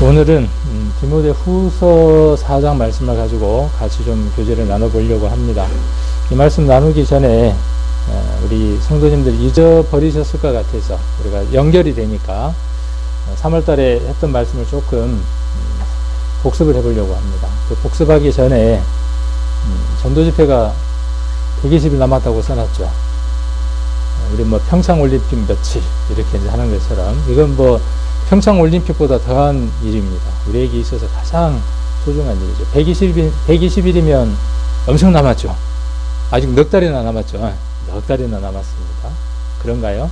오늘은 디모데 후서 4장 말씀을 가지고 같이 좀 교제를 나눠보려고 합니다. 이 말씀 나누기 전에 우리 성도님들 잊어버리셨을 것 같아서 우리가 연결이 되니까 3월달에 했던 말씀을 조금 복습을 해보려고 합니다. 그 복습하기 전에 전도집회가 120일 남았다고 써놨죠. 우리 뭐 평창올림픽 며칠 이렇게 이제 하는 것처럼 이건 뭐 평창올림픽보다 더한 일입니다. 우리에게 있어서 가장 소중한 일이죠. 120일이면 엄청 남았죠. 아직 넉 달이나 남았죠. 넉 달이나 남았습니다. 그런가요?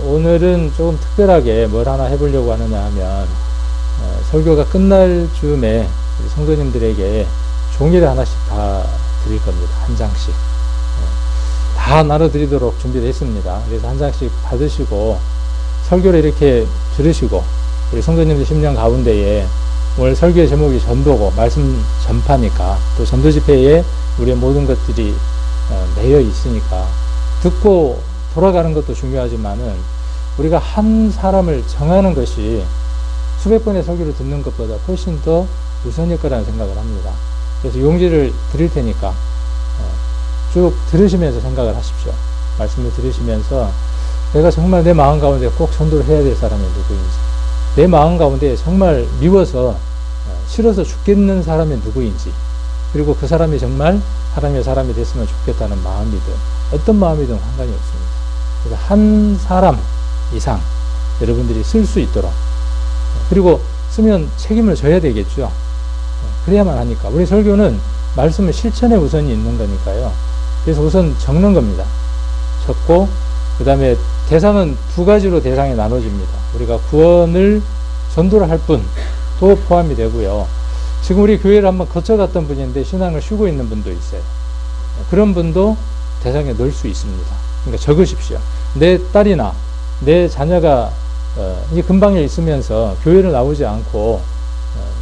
오늘은 조금 특별하게 뭘 하나 해보려고 하느냐 하면 설교가 끝날 즈음에 우리 성도님들에게 종이를 하나씩 다 드릴 겁니다. 한 장씩. 다 나눠드리도록 준비를 했습니다. 그래서 한 장씩 받으시고 설교를 이렇게 들으시고 우리 성도님들 심령 가운데에 오늘 설교의 제목이 전도고 말씀 전파니까 또 전도 집회에 우리의 모든 것들이 매여 있으니까 듣고 돌아가는 것도 중요하지만은 우리가 한 사람을 정하는 것이 수백 번의 설교를 듣는 것보다 훨씬 더 우선일 거라는 생각을 합니다. 그래서 용기를 드릴 테니까 쭉 들으시면서 생각을 하십시오. 말씀을 들으시면서 내가 정말 내 마음 가운데 꼭 전도를 해야 될 사람이 누구인지, 내 마음 가운데 정말 미워서 싫어서 죽겠는 사람이 누구인지, 그리고 그 사람이 정말 하나님의 사람이 됐으면 좋겠다는 마음이든 어떤 마음이든 상관이 없습니다. 그래서 한 사람 이상 여러분들이 쓸 수 있도록, 그리고 쓰면 책임을 져야 되겠죠. 그래야만 하니까. 우리 설교는 말씀의 실천에 우선이 있는 거니까요. 그래서 우선 적는 겁니다. 적고 그 다음에 대상은 두 가지로 대상이 나눠집니다. 우리가 구원을 전도를 할 분도 포함이 되고요. 지금 우리 교회를 한번 거쳐갔던 분인데 신앙을 쉬고 있는 분도 있어요. 그런 분도 대상에 넣을 수 있습니다. 그러니까 적으십시오. 내 딸이나 내 자녀가 이 근방에 있으면서 교회를 나오지 않고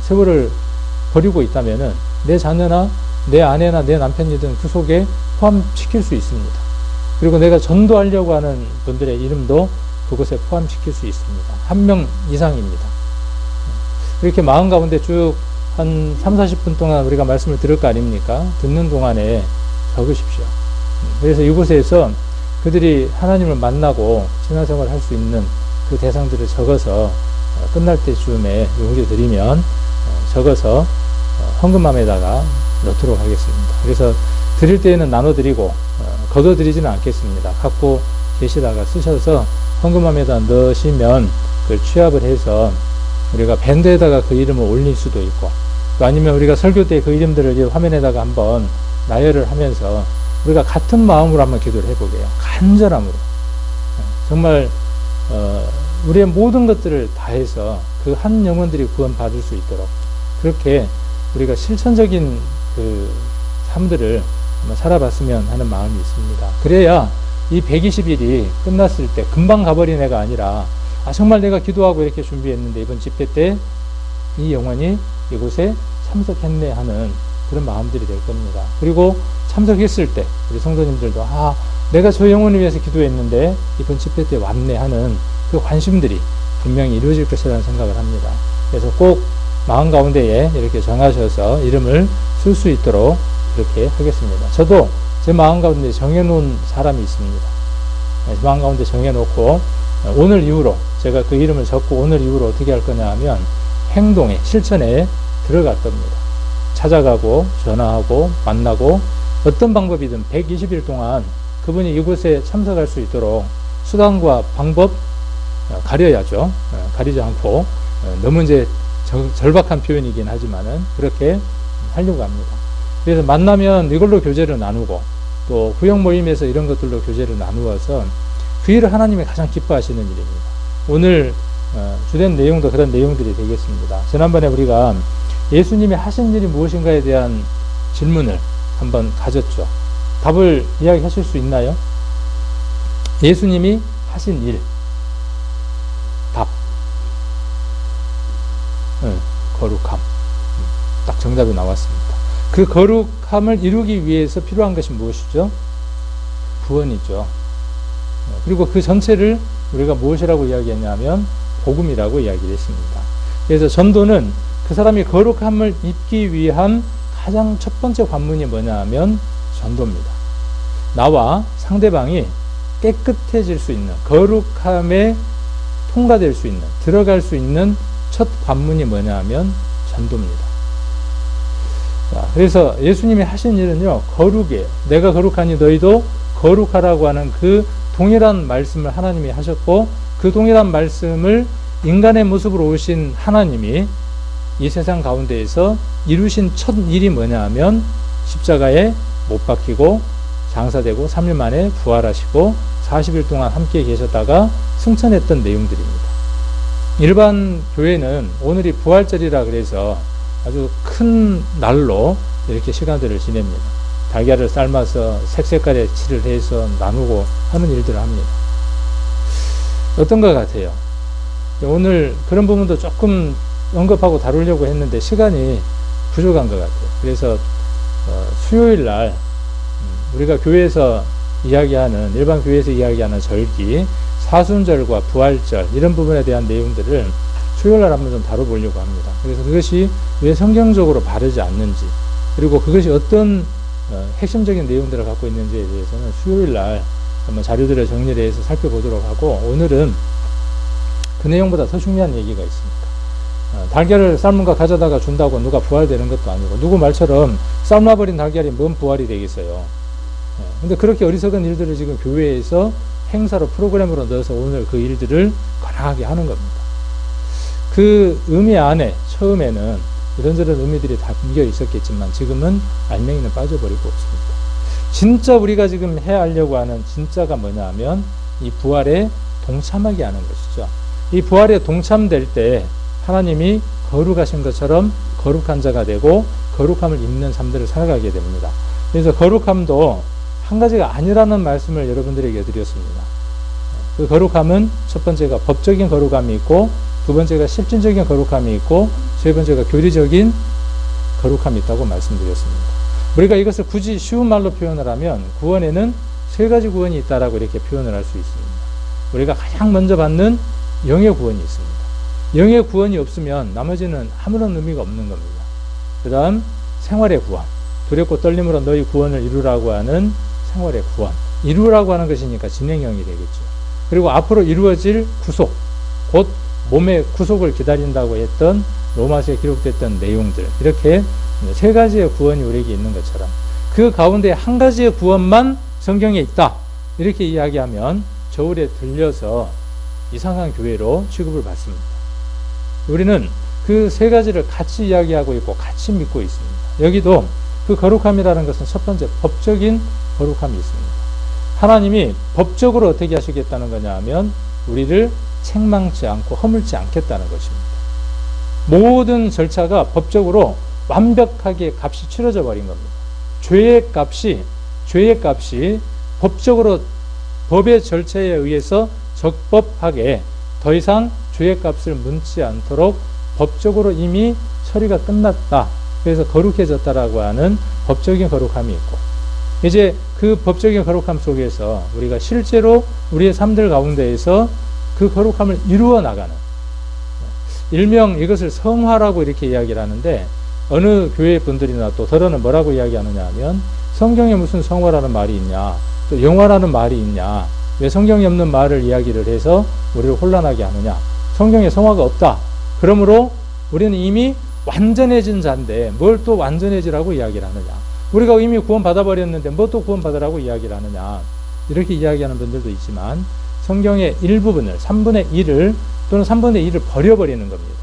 세월을 버리고 있다면은 내 자녀나 내 아내나 내 남편이든 그 속에 포함시킬 수 있습니다. 그리고 내가 전도하려고 하는 분들의 이름도 그곳에 포함시킬 수 있습니다. 1명 이상입니다. 이렇게 마음 가운데 쭉 한 3, 40분 동안 우리가 말씀을 들을 거 아닙니까? 듣는 동안에 적으십시오. 그래서 이곳에서 그들이 하나님을 만나고 신앙생활을 할 수 있는 그 대상들을 적어서 끝날 때쯤에 용기 드리면 적어서 헌금함에다가 넣도록 하겠습니다. 그래서 드릴 때에는 나눠드리고 걷어드리지는 않겠습니다. 갖고 계시다가 쓰셔서 헌금함에다 넣으시면 그걸 취합을 해서 우리가 밴드에다가 그 이름을 올릴 수도 있고, 또 아니면 우리가 설교 때 그 이름들을 이 화면에다가 한번 나열을 하면서 우리가 같은 마음으로 한번 기도를 해보게요. 간절함으로. 정말 우리의 모든 것들을 다해서 그 한 영혼들이 구원받을 수 있도록 그렇게 우리가 실천적인 그 삶들을 한번 살아봤으면 하는 마음이 있습니다. 그래야 이 120일이 끝났을 때 금방 가버린 애가 아니라 정말 내가 기도하고 이렇게 준비했는데 이번 집회 때 이 영혼이 이곳에 참석했네 하는 그런 마음들이 될 겁니다. 그리고 참석했을 때 우리 성도님들도 내가 저 영혼을 위해서 기도했는데 이번 집회 때 왔네 하는 그 관심들이 분명히 이루어질 것이라는 생각을 합니다. 그래서 꼭 마음 가운데에 이렇게 정하셔서 이름을 쓸 수 있도록 그렇게 하겠습니다. 저도 제 마음 가운데 정해놓은 사람이 있습니다. 제 마음 가운데 정해놓고 오늘 이후로 제가 그 이름을 적고 오늘 이후로 어떻게 할 거냐 하면 행동에, 실천에 들어갈 겁니다. 찾아가고 전화하고 만나고 어떤 방법이든 120일 동안 그분이 이곳에 참석할 수 있도록 수단과 방법 가려야죠. 가리지 않고 너무 이제 절박한 표현이긴 하지만은 그렇게 하려고 합니다. 그래서 만나면 이걸로 교제를 나누고 또 구역 모임에서 이런 것들로 교제를 나누어서 그 일을 하나님이 가장 기뻐하시는 일입니다. 오늘 주된 내용도 그런 내용들이 되겠습니다. 지난번에 우리가 예수님이 하신 일이 무엇인가에 대한 질문을 한번 가졌죠. 답을 이야기하실 수 있나요? 예수님이 하신 일. 답. 거룩함. 딱 정답이 나왔습니다. 그 거룩함을 이루기 위해서 필요한 것이 무엇이죠? 구원이죠. 그리고 그 전체를 우리가 무엇이라고 이야기했냐면 복음이라고 이야기를 했습니다. 그래서 전도는 그 사람이 거룩함을 입기 위한 가장 첫 번째 관문이 뭐냐 하면 전도입니다. 나와 상대방이 깨끗해질 수 있는, 거룩함에 통과될 수 있는, 들어갈 수 있는 첫 관문이 뭐냐 하면 전도입니다. 자, 그래서 예수님이 하신 일은요, 거룩이에요. 내가 거룩하니 너희도 거룩하라고 하는 그 동일한 말씀을 하나님이 하셨고, 그 동일한 말씀을 인간의 모습으로 오신 하나님이 이 세상 가운데에서 이루신 첫 일이 뭐냐 하면 십자가에 못 박히고 장사되고 3일 만에 부활하시고 40일 동안 함께 계셨다가 승천했던 내용들입니다. 일반 교회는 오늘이 부활절이라 그래서 아주 큰 날로 이렇게 시간들을 지냅니다. 달걀을 삶아서 색색깔의 칠을 해서 나누고 하는 일들을 합니다. 어떤 것 같아요? 오늘 그런 부분도 조금 언급하고 다루려고 했는데 시간이 부족한 것 같아요. 그래서 수요일 날 우리가 교회에서 이야기하는, 일반 교회에서 이야기하는 절기, 사순절과 부활절 이런 부분에 대한 내용들을 수요일 날 한번 좀 다뤄보려고 합니다. 그래서 그것이 왜 성경적으로 바르지 않는지, 그리고 그것이 어떤 핵심적인 내용들을 갖고 있는지에 대해서는 수요일 날 한번 자료들을 정리를 해서 살펴보도록 하고, 오늘은 그 내용보다 더 중요한 얘기가 있습니다. 달걀을 삶은 거 가져다가 준다고 누가 부활되는 것도 아니고, 누구 말처럼 삶아버린 달걀이 뭔 부활이 되겠어요. 근데 그렇게 어리석은 일들을 지금 교회에서 행사로, 프로그램으로 넣어서 오늘 그 일들을 관하게 하는 겁니다. 그 의미 안에 처음에는 이런저런 의미들이 다 담겨 있었겠지만 지금은 알맹이는 빠져버리고 없습니다. 진짜 우리가 지금 해야 하려고 하는 진짜가 뭐냐 하면 이 부활에 동참하게 하는 것이죠. 이 부활에 동참될 때 하나님이 거룩하신 것처럼 거룩한 자가 되고 거룩함을 입는 삶들을 살아가게 됩니다. 그래서 거룩함도 한 가지가 아니라는 말씀을 여러분들에게 드렸습니다. 그 거룩함은 첫 번째가 법적인 거룩함이 있고, 두 번째가 실질적인 거룩함이 있고, 세 번째가 교리적인 거룩함이 있다고 말씀드렸습니다. 우리가 이것을 굳이 쉬운 말로 표현을 하면 구원에는 세 가지 구원이 있다라고 이렇게 표현을 할 수 있습니다. 우리가 가장 먼저 받는 영의 구원이 있습니다. 영의 구원이 없으면 나머지는 아무런 의미가 없는 겁니다. 그 다음 생활의 구원, 두렵고 떨림으로 너희 구원을 이루라고 하는 생활의 구원, 이루라고 하는 것이니까 진행형이 되겠죠. 그리고 앞으로 이루어질 구속, 곧 몸의 구속을 기다린다고 했던 로마서에 기록됐던 내용들, 이렇게 세 가지의 구원이 우리에게 있는 것처럼 그 가운데 한 가지의 구원만 성경에 있다, 이렇게 이야기하면 저울에 들려서 이상한 교회로 취급을 받습니다. 우리는 그 세 가지를 같이 이야기하고 있고 같이 믿고 있습니다. 여기도 그 거룩함이라는 것은 첫 번째 법적인 거룩함이 있습니다. 하나님이 법적으로 어떻게 하시겠다는 거냐 하면 우리를 책망치 않고 허물지 않겠다는 것입니다. 모든 절차가 법적으로 완벽하게 값이 치러져 버린 겁니다. 죄의 값이 법적으로 법의 절차에 의해서 적법하게 더 이상 죄의 값을 묻지 않도록 법적으로 이미 처리가 끝났다. 그래서 거룩해졌다라고 하는 법적인 거룩함이 있고, 이제 그 법적인 거룩함 속에서 우리가 실제로 우리의 삶들 가운데에서 그 거룩함을 이루어 나가는, 일명 이것을 성화라고 이렇게 이야기를 하는데, 어느 교회 분들이나 또 더러는 뭐라고 이야기하느냐 하면 성경에 무슨 성화라는 말이 있냐, 또 영화라는 말이 있냐, 왜 성경에 없는 말을 이야기를 해서 우리를 혼란하게 하느냐, 성경에 성화가 없다. 그러므로 우리는 이미 완전해진 자인데 뭘 또 완전해지라고 이야기를 하느냐, 우리가 이미 구원 받아버렸는데 뭐 또 구원 받으라고 이야기를 하느냐, 이렇게 이야기하는 분들도 있지만 성경의 일부분을 3분의 1을 또는 3분의 1을 버려버리는 겁니다.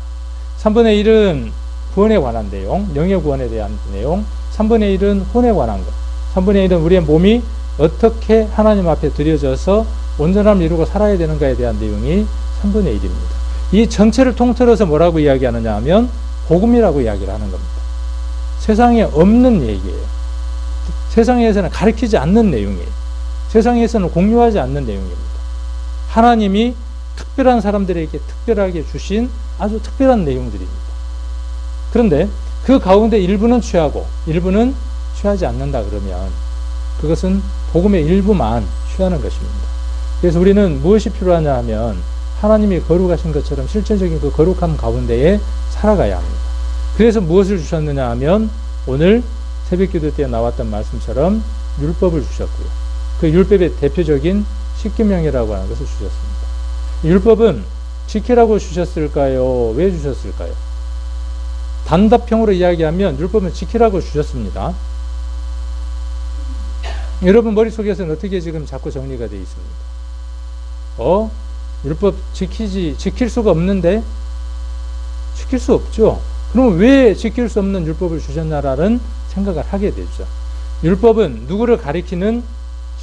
3분의 1은 구원에 관한 내용, 영의 구원에 대한 내용, 3분의 1은 혼에 관한 것, 3분의 1은 우리의 몸이 어떻게 하나님 앞에 드려져서 온전함을 이루고 살아야 되는가에 대한 내용이 3분의 1입니다. 이 전체를 통틀어서 뭐라고 이야기하느냐 하면 복음이라고 이야기를 하는 겁니다. 세상에 없는 얘기예요. 세상에서는 가르치지 않는 내용이에요. 세상에서는 공유하지 않는 내용입니다. 하나님이 특별한 사람들에게 특별하게 주신 아주 특별한 내용들입니다. 그런데 그 가운데 일부는 취하고 일부는 취하지 않는다 그러면 그것은 복음의 일부만 취하는 것입니다. 그래서 우리는 무엇이 필요하냐 하면 하나님이 거룩하신 것처럼 실질적인 그 거룩함 가운데에 살아가야 합니다. 그래서 무엇을 주셨느냐 하면 오늘 새벽기도 때 나왔던 말씀처럼 율법을 주셨고요. 그 율법의 대표적인 십계명이라고 하는 것을 주셨습니다. 율법은 지키라고 주셨을까요? 왜 주셨을까요? 단답형으로 이야기하면 율법은 지키라고 주셨습니다. 여러분 머릿속에서는 어떻게 지금 자꾸 정리가 되어 있습니까? 율법 지킬 수가 없는데? 지킬 수 없죠. 그럼 왜 지킬 수 없는 율법을 주셨나라는 생각을 하게 되죠. 율법은 누구를 가리키는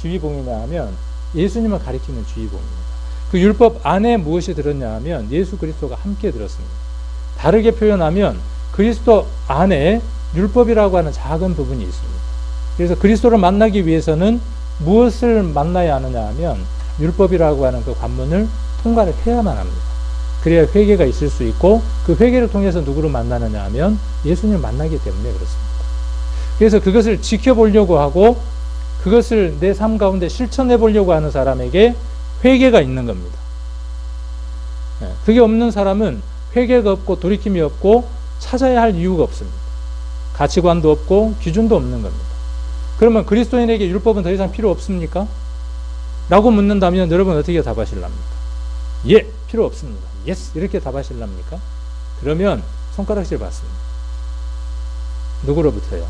주의봉이냐 하면 예수님을 가리키는 주의봉입니다. 그 율법 안에 무엇이 들었냐 하면 예수 그리스도가 함께 들었습니다. 다르게 표현하면 그리스도 안에 율법이라고 하는 작은 부분이 있습니다. 그래서 그리스도를 만나기 위해서는 무엇을 만나야 하느냐 하면 율법이라고 하는 그 관문을 통과를 해야만 합니다. 그래야 회개가 있을 수 있고 그 회개를 통해서 누구를 만나느냐 하면 예수님을 만나기 때문에 그렇습니다. 그래서 그것을 지켜보려고 하고 그것을 내 삶 가운데 실천해 보려고 하는 사람에게 회개가 있는 겁니다. 그게 없는 사람은 회개가 없고 돌이킴이 없고 찾아야 할 이유가 없습니다. 가치관도 없고 기준도 없는 겁니다. 그러면 그리스도인에게 율법은 더 이상 필요 없습니까? 라고 묻는다면 여러분 어떻게 답하실랍니까? 예, 필요 없습니다. 예스, 이렇게 답하실랍니까? 그러면 손가락질 받습니다. 누구로부터요?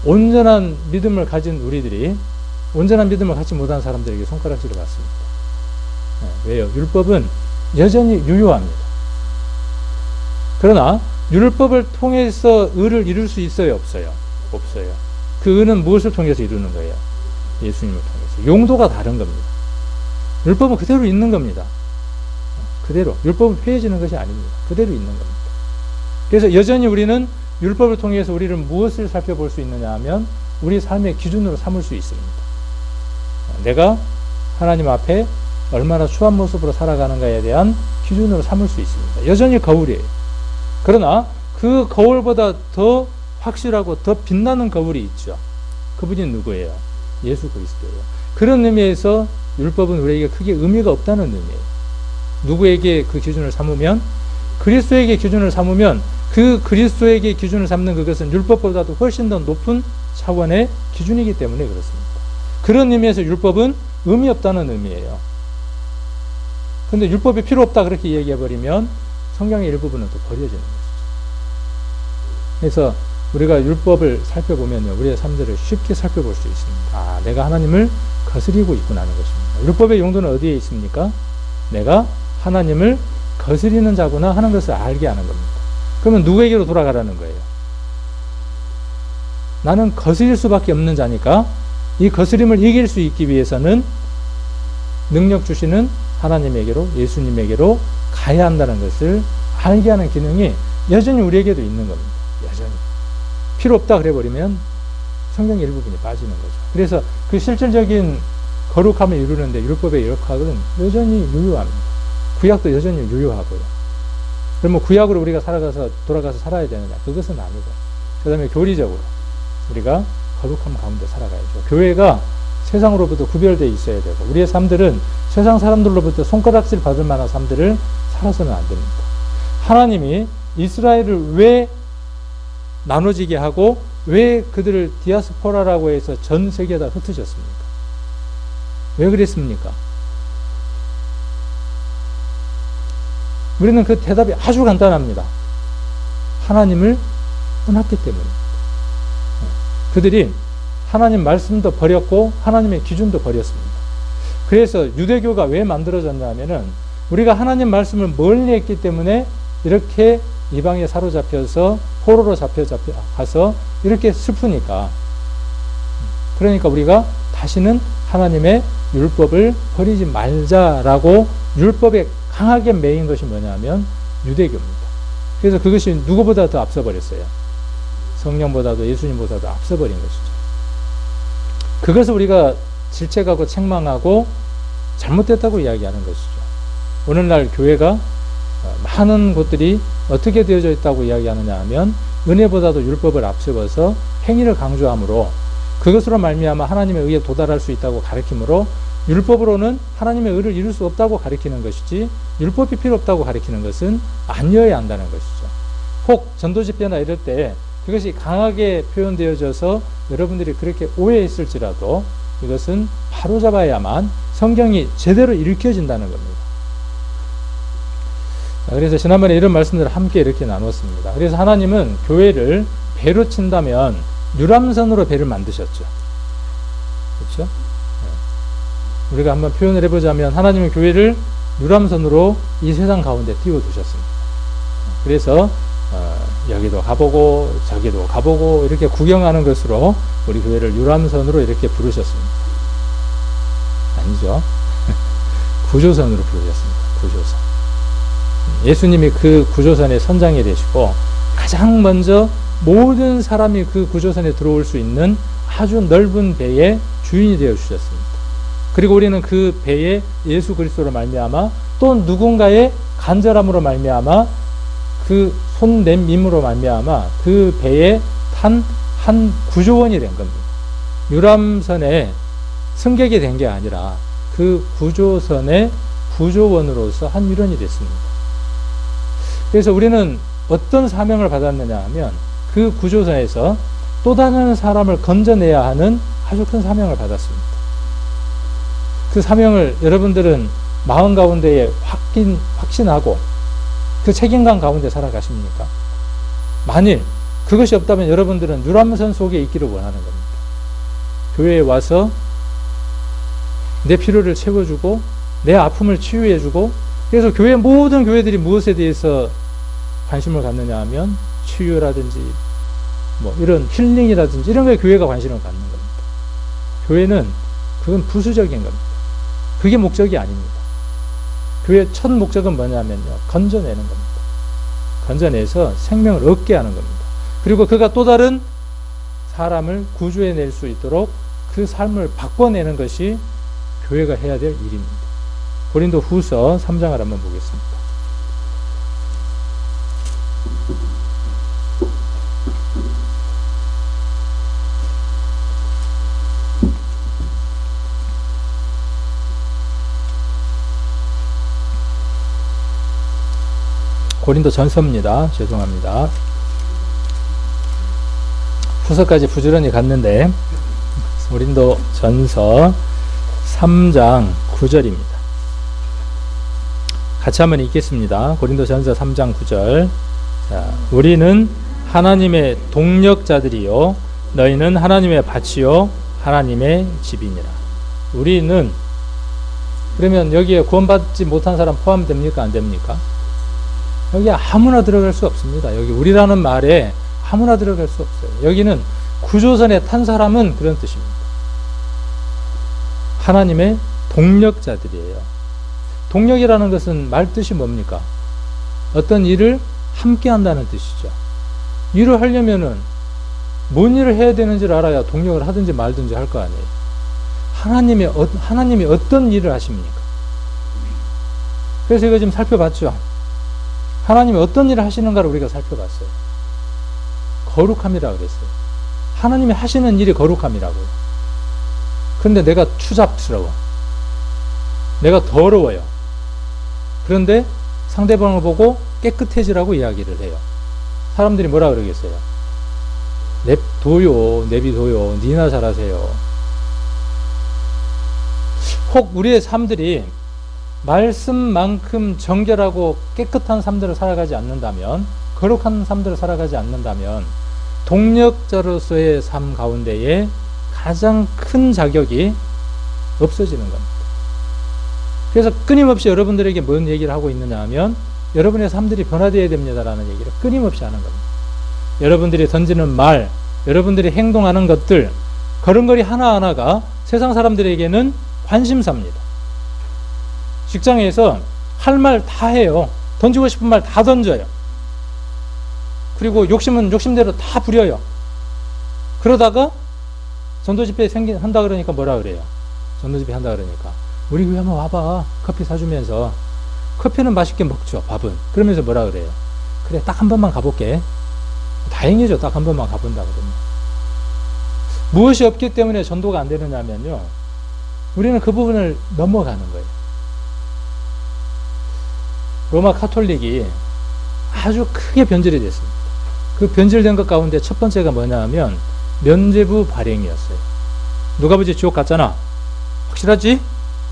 온전한 믿음을 가진 우리들이 온전한 믿음을 갖지 못한 사람들에게 손가락질을 받습니다. 왜요? 율법은 여전히 유효합니다. 그러나 율법을 통해서 의를 이룰 수 있어요? 없어요? 없어요. 그 의는 무엇을 통해서 이루는 거예요? 예수님을 통해서. 용도가 다른 겁니다. 율법은 그대로 있는 겁니다. 그대로. 율법은 폐해지는 것이 아닙니다. 그대로 있는 겁니다. 그래서 여전히 우리는 율법을 통해서 우리를 무엇을 살펴볼 수 있느냐 하면 우리 삶의 기준으로 삼을 수 있습니다. 내가 하나님 앞에 얼마나 추한 모습으로 살아가는가에 대한 기준으로 삼을 수 있습니다. 여전히 거울이에요. 그러나 그 거울보다 더 확실하고 더 빛나는 거울이 있죠. 그분이 누구예요? 예수 그리스도예요. 그런 의미에서 율법은 우리에게 크게 의미가 없다는 의미예요. 누구에게 그 기준을 삼으면? 그리스도에게 기준을 삼으면 그 그리스도에게 기준을 삼는 그것은 율법보다도 훨씬 더 높은 차원의 기준이기 때문에 그렇습니다. 그런 의미에서 율법은 의미 없다는 의미예요. 근데 율법이 필요 없다 그렇게 얘기해버리면 성경의 일부분은 또 버려지는 것이죠. 그래서 우리가 율법을 살펴보면요, 우리의 삶들을 쉽게 살펴볼 수 있습니다. 아, 내가 하나님을 거스리고 있구나 하는 것입니다. 율법의 용도는 어디에 있습니까? 내가 하나님을 거스리는 자구나 하는 것을 알게 하는 겁니다. 그러면 누구에게로 돌아가라는 거예요? 나는 거스릴 수밖에 없는 자니까 이 거스림을 이길 수 있기 위해서는 능력 주시는 하나님에게로, 예수님에게로 가야 한다는 것을 알게 하는 기능이 여전히 우리에게도 있는 겁니다. 여전히. 필요 없다 그래버리면 성경의 일부분이 빠지는 거죠. 그래서 그 실질적인 거룩함을 이루는데 율법의 역할은 여전히 유효합니다. 구약도 여전히 유효하고요. 그러면 구약으로 우리가 돌아가서 살아야 되느냐? 그것은 아니고. 그 다음에 교리적으로 우리가 거룩함 가운데 살아가야죠. 교회가 세상으로부터 구별되어 있어야 되고, 우리의 삶들은 세상 사람들로부터 손가락질 받을 만한 삶들을 살아서는 안 됩니다. 하나님이 이스라엘을 왜 나눠지게 하고, 왜 그들을 디아스포라라고 해서 전 세계에다 흩어졌습니까? 왜 그랬습니까? 우리는 그 대답이 아주 간단합니다. 하나님을 떠났기 때문입니다. 그들이 하나님 말씀도 버렸고 하나님의 기준도 버렸습니다. 그래서 유대교가 왜 만들어졌냐 하면은 우리가 하나님 말씀을 멀리 했기 때문에 이렇게 이방에 사로잡혀서 포로로 잡혀가서 이렇게 슬프니까, 그러니까 우리가 다시는 하나님의 율법을 버리지 말자라고 율법에 강하게 매인 것이 뭐냐면 유대교입니다. 그래서 그것이 누구보다 더 앞서버렸어요. 성령보다도 예수님보다도 앞서버린 것이죠. 그것을 우리가 질책하고 책망하고 잘못됐다고 이야기하는 것이죠. 오늘날 교회가 많은 곳들이 어떻게 되어져 있다고 이야기하느냐 하면 은혜보다도 율법을 앞세워서 행위를 강조함으로 그것으로 말미암아 하나님의 의에 도달할 수 있다고 가르침으로 율법으로는 하나님의 의를 이룰 수 없다고 가리키는 것이지 율법이 필요 없다고 가리키는 것은 아니어야 한다는 것이죠. 혹 전도 집회나 이럴 때 그것이 강하게 표현되어져서 여러분들이 그렇게 오해했을지라도 이것은 바로잡아야만 성경이 제대로 읽혀진다는 겁니다. 그래서 지난번에 이런 말씀들을 함께 이렇게 나눴습니다. 그래서 하나님은 교회를 배로 친다면 유람선으로 배를 만드셨죠. 그렇죠? 우리가 한번 표현을 해보자면 하나님은 교회를 유람선으로 이 세상 가운데 띄워두셨습니다. 그래서 여기도 가보고 저기도 가보고 이렇게 구경하는 것으로 우리 교회를 유람선으로 이렇게 부르셨습니다. 아니죠. 구조선으로 부르셨습니다. 구조선. 예수님이 그 구조선의 선장이 되시고 가장 먼저 모든 사람이 그 구조선에 들어올 수 있는 아주 넓은 배의 주인이 되어 주셨습니다. 그리고 우리는 그 배에 예수 그리스도로 말미암아 또 누군가의 간절함으로 말미암아 그 손냄밈으로 말미암아 그 배에 탄 한 구조원이 된 겁니다. 유람선에 승객이 된 게 아니라 그 구조선의 구조원으로서 한 일원이 됐습니다. 그래서 우리는 어떤 사명을 받았느냐 하면 그 구조선에서 또 다른 사람을 건져내야 하는 아주 큰 사명을 받았습니다. 그 사명을 여러분들은 마음 가운데에 확신하고 그 책임감 가운데 살아가십니까? 만일 그것이 없다면 여러분들은 유람선 속에 있기를 원하는 겁니다. 교회에 와서 내 필요를 채워주고 내 아픔을 치유해주고 그래서 교회 모든 교회들이 무엇에 대해서 관심을 갖느냐 하면 치유라든지 뭐 이런 힐링이라든지 이런 거에 교회가 관심을 갖는 겁니다. 교회는 그건 부수적인 겁니다. 그게 목적이 아닙니다. 교회의 첫 목적은 뭐냐면요. 건져내는 겁니다. 건져내서 생명을 얻게 하는 겁니다. 그리고 그가 또 다른 사람을 구조해낼 수 있도록 그 삶을 바꿔내는 것이 교회가 해야 될 일입니다. 고린도 후서 3장을 한번 보겠습니다. 고린도 전서입니다. 죄송합니다. 후서까지 부지런히 갔는데 고린도 전서 3장 9절입니다. 같이 한번 읽겠습니다. 고린도 전서 3장 9절. 자, 우리는 하나님의 동력자들이요 너희는 하나님의 밭이요 하나님의 집이니라. 우리는 그러면 여기에 구원받지 못한 사람 포함됩니까? 안 됩니까? 여기 아무나 들어갈 수 없습니다. 여기 우리라는 말에 아무나 들어갈 수 없어요. 여기는 구조선에 탄 사람은 그런 뜻입니다. 하나님의 동력자들이에요. 동력이라는 것은 말 뜻이 뭡니까? 어떤 일을 함께 한다는 뜻이죠. 일을 하려면은 뭔 일을 해야 되는지를 알아야 동력을 하든지 말든지 할 거 아니에요. 하나님이 어떤 일을 하십니까? 그래서 이거 지금 살펴봤죠. 하나님이 어떤 일을 하시는가를 우리가 살펴봤어요. 거룩함이라고 그랬어요. 하나님이 하시는 일이 거룩함이라고요. 그런데 내가 추잡스러워. 내가 더러워요. 그런데 상대방을 보고 깨끗해지라고 이야기를 해요. 사람들이 뭐라 그러겠어요? 내비둬요. 니나 잘하세요. 혹 우리의 삶들이 말씀만큼 정결하고 깨끗한 삶들을 살아가지 않는다면, 거룩한 삶들을 살아가지 않는다면 동력자로서의 삶 가운데에 가장 큰 자격이 없어지는 겁니다. 그래서 끊임없이 여러분들에게 뭔 얘기를 하고 있느냐 하면 여러분의 삶들이 변화되어야 됩니다라는 얘기를 끊임없이 하는 겁니다. 여러분들이 던지는 말, 여러분들이 행동하는 것들, 걸음걸이 하나하나가 세상 사람들에게는 관심사입니다. 직장에서 할 말 다 해요. 던지고 싶은 말 다 던져요. 그리고 욕심은 욕심대로 다 부려요. 그러다가 전도집회 한다 그러니까 뭐라 그래요? 전도집회 한다 그러니까 우리 교회 한번 와봐. 커피 사주면서. 커피는 맛있게 먹죠. 밥은. 그러면서 뭐라 그래요? 그래, 딱 한 번만 가볼게. 다행이죠. 딱 한 번만 가본다 그러면. 무엇이 없기 때문에 전도가 안 되느냐면요, 우리는 그 부분을 넘어가는 거예요. 로마 카톨릭이 아주 크게 변질이 됐습니다. 그 변질된 것 가운데 첫 번째가 뭐냐 하면 면죄부 발행이었어요. 누가 보지 지옥 갔잖아. 확실하지?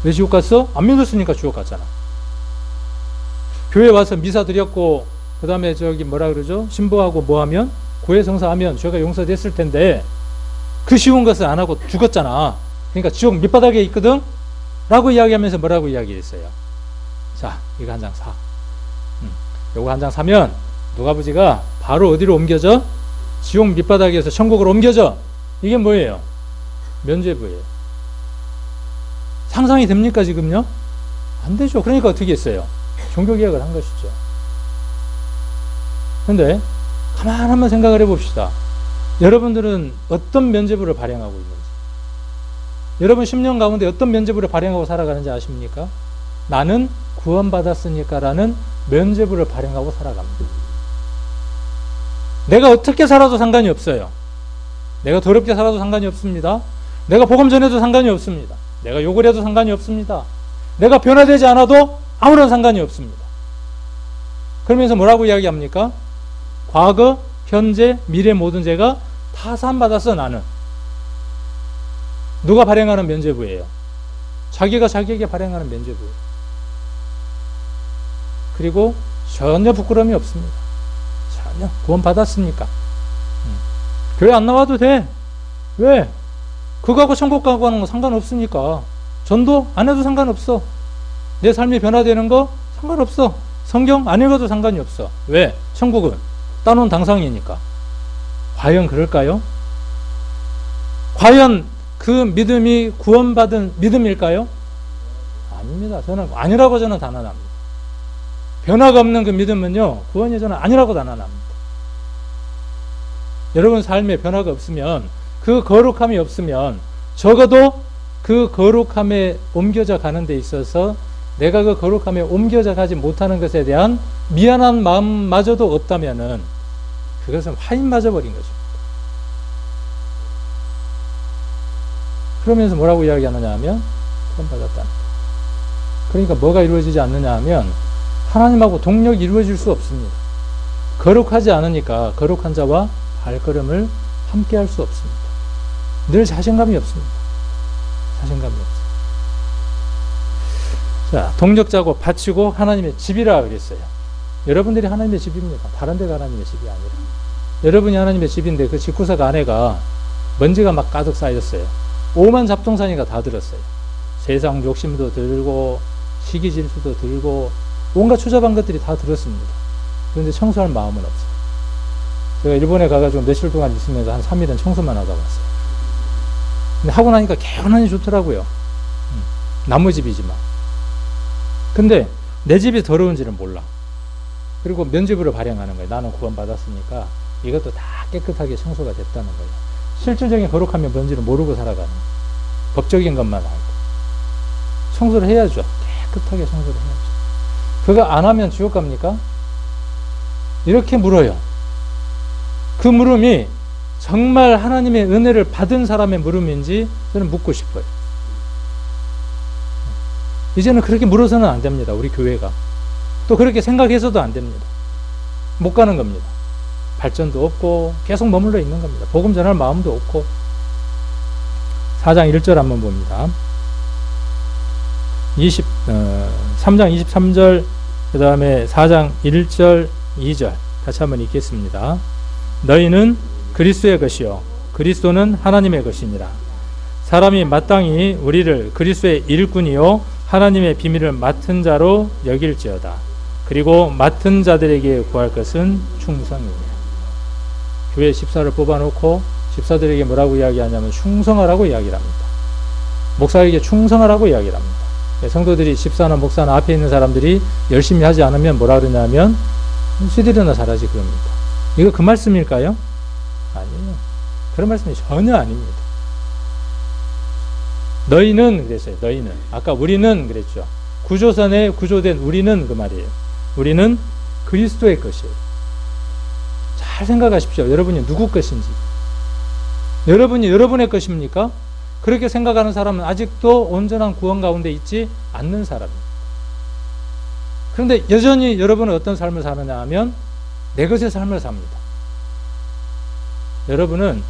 왜 지옥 갔어? 안 믿었으니까 지옥 갔잖아. 교회 와서 미사 드렸고 그 다음에 저기 뭐라 그러죠? 신부하고 뭐 하면? 고해성사하면 죄가 용서됐을 텐데 그 쉬운 것을 안 하고 죽었잖아. 그러니까 지옥 밑바닥에 있거든? 라고 이야기하면서 뭐라고 이야기했어요? 자, 이거 한 장 사. 요거 한 장 사면 누가부지가 바로 어디로 옮겨져? 지옥 밑바닥에서 천국으로 옮겨져. 이게 뭐예요? 면죄부예요. 상상이 됩니까 지금요? 안 되죠. 그러니까 어떻게 했어요? 종교개혁을 한 것이죠. 근데 가만 한번 생각을 해봅시다. 여러분들은 어떤 면죄부를 발행하고 있는지, 여러분 10년 가운데 어떤 면죄부를 발행하고 살아가는지 아십니까? 나는 구원받았으니까 라는 면죄부를 발행하고 살아갑니다. 내가 어떻게 살아도 상관이 없어요. 내가 더럽게 살아도 상관이 없습니다. 내가 복음 전해도 상관이 없습니다. 내가 욕을 해도 상관이 없습니다. 내가 변화되지 않아도 아무런 상관이 없습니다. 그러면서 뭐라고 이야기합니까? 과거, 현재, 미래 모든 죄가 다 사함받았어 나는. 누가 발행하는 면죄부예요? 자기가 자기에게 발행하는 면죄부예요. 그리고 전혀 부끄러움이 없습니다. 전혀. 구원 받았으니까. 교회 안 나와도 돼. 왜? 그거하고 천국 가고 하는 거 상관없으니까. 전도 안 해도 상관없어. 내 삶이 변화되는 거 상관없어. 성경 안 읽어도 상관이 없어. 왜? 천국은 따놓은 당상이니까. 과연 그럴까요? 과연 그 믿음이 구원받은 믿음일까요? 아닙니다. 저는 아니라고 저는 단언합니다. 변화가 없는 그 믿음은요, 구원이 저는 아니라고 단언합니다. 여러분 삶에 변화가 없으면, 그 거룩함이 없으면 적어도 그 거룩함에 옮겨져 가는 데 있어서 내가 그 거룩함에 옮겨져 가지 못하는 것에 대한 미안한 마음마저도 없다면은 그것은 화인 맞아버린 것입니다. 그러면서 뭐라고 이야기하느냐 하면 구원받았다. 그러니까 뭐가 이루어지지 않느냐 하면 하나님하고 동력이 이루어질 수 없습니다. 거룩하지 않으니까 거룩한 자와 발걸음을 함께 할 수 없습니다. 늘 자신감이 없습니다. 자신감이 없어요. 자, 동력자고 바치고 하나님의 집이라 그랬어요. 여러분들이 하나님의 집입니다. 다른 데가 하나님의 집이 아니라. 여러분이 하나님의 집인데 그 집구석 안에가 먼지가 막 가득 쌓였어요. 오만 잡동사니가 다 들었어요. 세상 욕심도 들고 시기질투도 들고 온갖 추잡한 것들이 다 들었습니다. 그런데 청소할 마음은 없어요. 제가 일본에 가가지고 며칠 동안 있으면서 한 3일은 청소만 하다 왔어요. 근데 하고 나니까 개운하니 좋더라고요. 나무 집이지만. 근데 내 집이 더러운지를 몰라. 그리고 면죄부를 발행하는 거예요. 나는 구원받았으니까 이것도 다 깨끗하게 청소가 됐다는 거예요. 실질적인 거룩함이 뭔지를 모르고 살아가는 거예요. 법적인 것만 알고. 청소를 해야죠. 깨끗하게 청소를 해야죠. 그거 안 하면 지옥 갑니까? 이렇게 물어요. 그 물음이 정말 하나님의 은혜를 받은 사람의 물음인지 저는 묻고 싶어요. 이제는 그렇게 물어서는 안 됩니다. 우리 교회가. 또 그렇게 생각해서도 안 됩니다. 못 가는 겁니다. 발전도 없고 계속 머물러 있는 겁니다. 복음 전할 마음도 없고. 4장 1절 한번 봅니다. 3장 23절 그 다음에 4장 1절 2절 같이 한번 읽겠습니다. 너희는 그리스도의 것이요 그리스도는 하나님의 것이니라. 사람이 마땅히 우리를 그리스도의 일꾼이요 하나님의 비밀을 맡은 자로 여길지어다. 그리고 맡은 자들에게 구할 것은 충성이니라. 교회 집사를 뽑아놓고 집사들에게 뭐라고 이야기하냐면 충성하라고 이야기를 합니다. 목사에게 충성하라고 이야기를 합니다. 성도들이 집사나 목사나 앞에 있는 사람들이 열심히 하지 않으면 뭐라 그러냐면 시들이나 잘하지 그럽니다. 이거 그 말씀일까요? 아니에요. 그런 말씀이 전혀 아닙니다. 너희는 그랬어요. 너희는. 아까 우리는 그랬죠. 구조선에 구조된 우리는 그 말이에요. 우리는 그리스도의 것이에요. 잘 생각하십시오. 여러분이 누구 것인지. 여러분이 여러분의 것입니까? 그렇게 생각하는 사람은 아직도 온전한 구원 가운데 있지 않는 사람입니다. 그런데 여전히 여러분은 어떤 삶을 사느냐 하면 내 것의 삶을 삽니다. 여러분은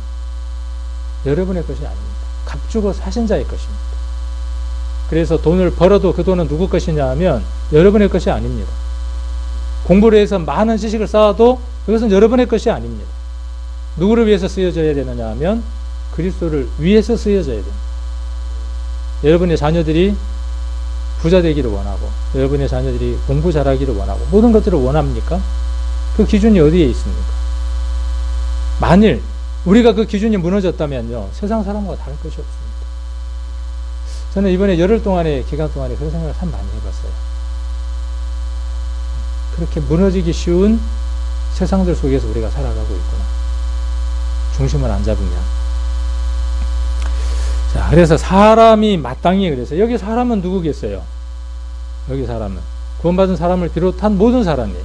여러분의 것이 아닙니다. 값주고 사신 자의 것입니다. 그래서 돈을 벌어도 그 돈은 누구 것이냐 하면 여러분의 것이 아닙니다. 공부를 해서 많은 지식을 쌓아도 그것은 여러분의 것이 아닙니다. 누구를 위해서 쓰여져야 되느냐 하면 그리스도를 위해서 쓰여져야 됩니다. 여러분의 자녀들이 부자 되기를 원하고 여러분의 자녀들이 공부 잘하기를 원하고 모든 것들을 원합니까? 그 기준이 어디에 있습니까? 만일 우리가 그 기준이 무너졌다면요, 세상 사람과 다를 것이 없습니다. 저는 이번에 열흘 동안의 기간 동안에 그런 생각을 참 많이 해봤어요. 그렇게 무너지기 쉬운 세상들 속에서 우리가 살아가고 있구나. 중심을 안 잡으면. 자, 그래서 사람이 마땅히, 그래서 여기 사람은 누구겠어요? 여기 사람은 구원받은 사람을 비롯한 모든 사람이에요.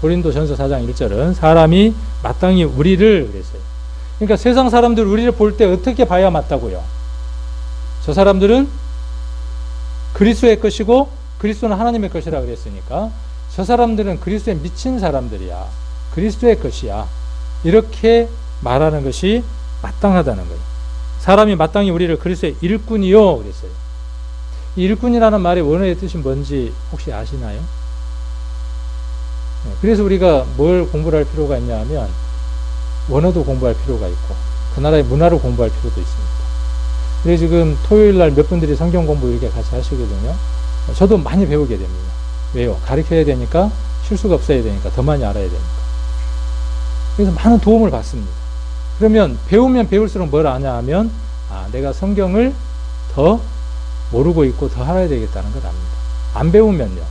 고린도전서 4장 1절은 사람이 마땅히 우리를 그랬어요. 그러니까 세상 사람들 우리를 볼 때 어떻게 봐야 맞다고요? 저 사람들은 그리스도의 것이고 그리스도는 하나님의 것이라 그랬으니까 저 사람들은 그리스도에 미친 사람들이야. 그리스도의 것이야. 이렇게 말하는 것이 마땅하다는 거예요. 사람이 마땅히 우리를 그리스도의 일꾼이요 그랬어요. 이 일꾼이라는 말의 원어의 뜻이 뭔지 혹시 아시나요? 그래서 우리가 뭘 공부를 할 필요가 있냐 하면 원어도 공부할 필요가 있고 그 나라의 문화를 공부할 필요도 있습니다. 그래서 지금 토요일 날 몇 분들이 성경 공부 이렇게 같이 하시거든요. 저도 많이 배우게 됩니다. 왜요? 가르쳐야 되니까, 실수가 없어야 되니까, 더 많이 알아야 되니까. 그래서 많은 도움을 받습니다. 그러면 배우면 배울수록 뭘 아냐 하면 내가 성경을 더 모르고 있고 더 알아야 되겠다는 걸 압니다. 안 배우면요,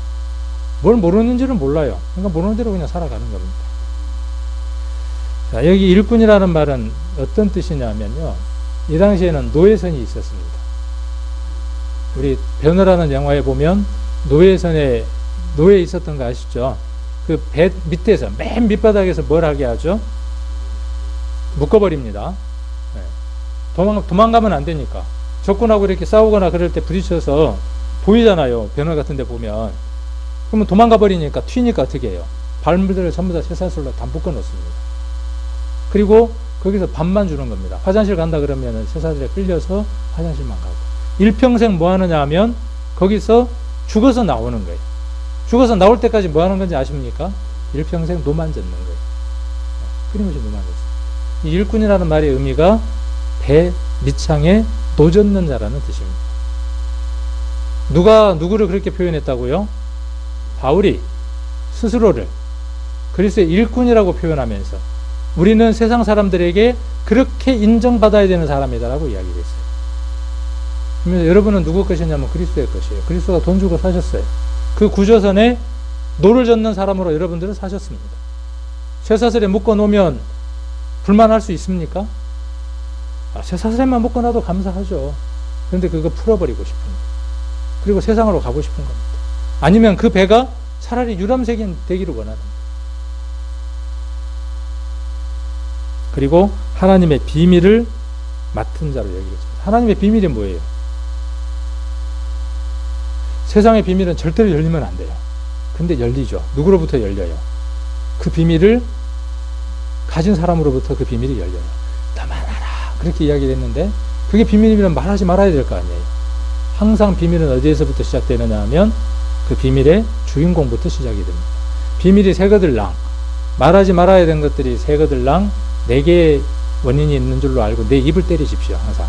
뭘 모르는지를 몰라요. 그러니까 모르는 대로 그냥 살아가는 겁니다. 자, 여기 일꾼이라는 말은 어떤 뜻이냐면요, 이 당시에는 노예선이 있었습니다. 우리 변호라는 영화에 보면 노예선에 노예 있었던 거 아시죠? 그 배 밑에서 맨 밑바닥에서 뭘 하게 하죠? 묶어버립니다. 도망가면 안 되니까. 적군하고 이렇게 싸우거나 그럴 때 부딪혀서 보이잖아요. 변호 같은 데 보면. 그러면 도망가 버리니까, 튀니까 어떻게 해요? 발물들을 전부 다 쇠사슬로 다 묶어 놓습니다. 그리고 거기서 밥만 주는 겁니다. 화장실 간다 그러면 쇠사슬에 끌려서 화장실만 가고. 일평생 뭐 하느냐 하면 거기서 죽어서 나오는 거예요. 죽어서 나올 때까지 뭐 하는 건지 아십니까? 일평생 노만 젓는 거예요. 끊임없이 노만 젓습니다. 이 일꾼이라는 말의 의미가 배 밑창에 노 젓는 자라는 뜻입니다. 누가 누구를 그렇게 표현했다고요? 바울이 스스로를 그리스도의 일꾼이라고 표현하면서 우리는 세상 사람들에게 그렇게 인정받아야 되는 사람이다라고 이야기를 했어요. 그러면서 여러분은 누구 것이냐면 그리스도의 것이에요. 그리스도가 돈 주고 사셨어요. 그 구조선에 노를 젓는 사람으로 여러분들은 사셨습니다. 쇠사슬에 묶어놓으면 불만할 수 있습니까? 쇠사슬에만 묶어놔도 감사하죠. 그런데 그거 풀어버리고 싶은 거예요. 그리고 세상으로 가고 싶은 겁니다. 아니면 그 배가 차라리 유람선이 되기를 원하는 거예요. 그리고 하나님의 비밀을 맡은 자로 여기겠습니다. 하나님의 비밀이 뭐예요? 세상의 비밀은 절대로 열리면 안 돼요. 근데 열리죠. 누구로부터 열려요? 그 비밀을 가진 사람으로부터 그 비밀이 열려요. 너만 알아. 그렇게 이야기를 했는데 그게 비밀이면 말하지 말아야 될 거 아니에요. 항상 비밀은 어디에서부터 시작되느냐 하면 그 비밀의 주인공부터 시작이 됩니다. 비밀이 새거들랑, 말하지 말아야 되는 것들이 새거들랑 4개의 원인이 있는 줄로 알고 내 입을 때리십시오. 항상.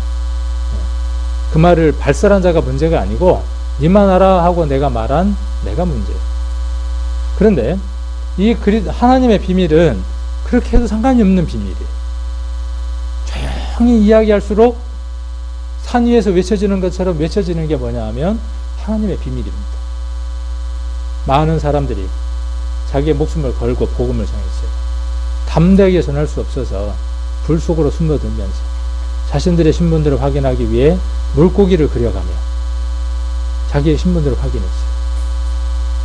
그 말을 발설한 자가 문제가 아니고 니만 알아 하고 내가 말한 내가 문제예요. 그런데 이 하나님의 비밀은 그렇게 해도 상관이 없는 비밀이에요. 조용히 이야기할수록 산 위에서 외쳐지는 것처럼 외쳐지는 게 뭐냐 하면 하나님의 비밀입니다. 많은 사람들이 자기의 목숨을 걸고 복음을 전했어요. 담대하게 전할 수 없어서 불 속으로 숨어들면서 자신들의 신분들을 확인하기 위해 물고기를 그려가며 자기의 신분들을 확인했어요.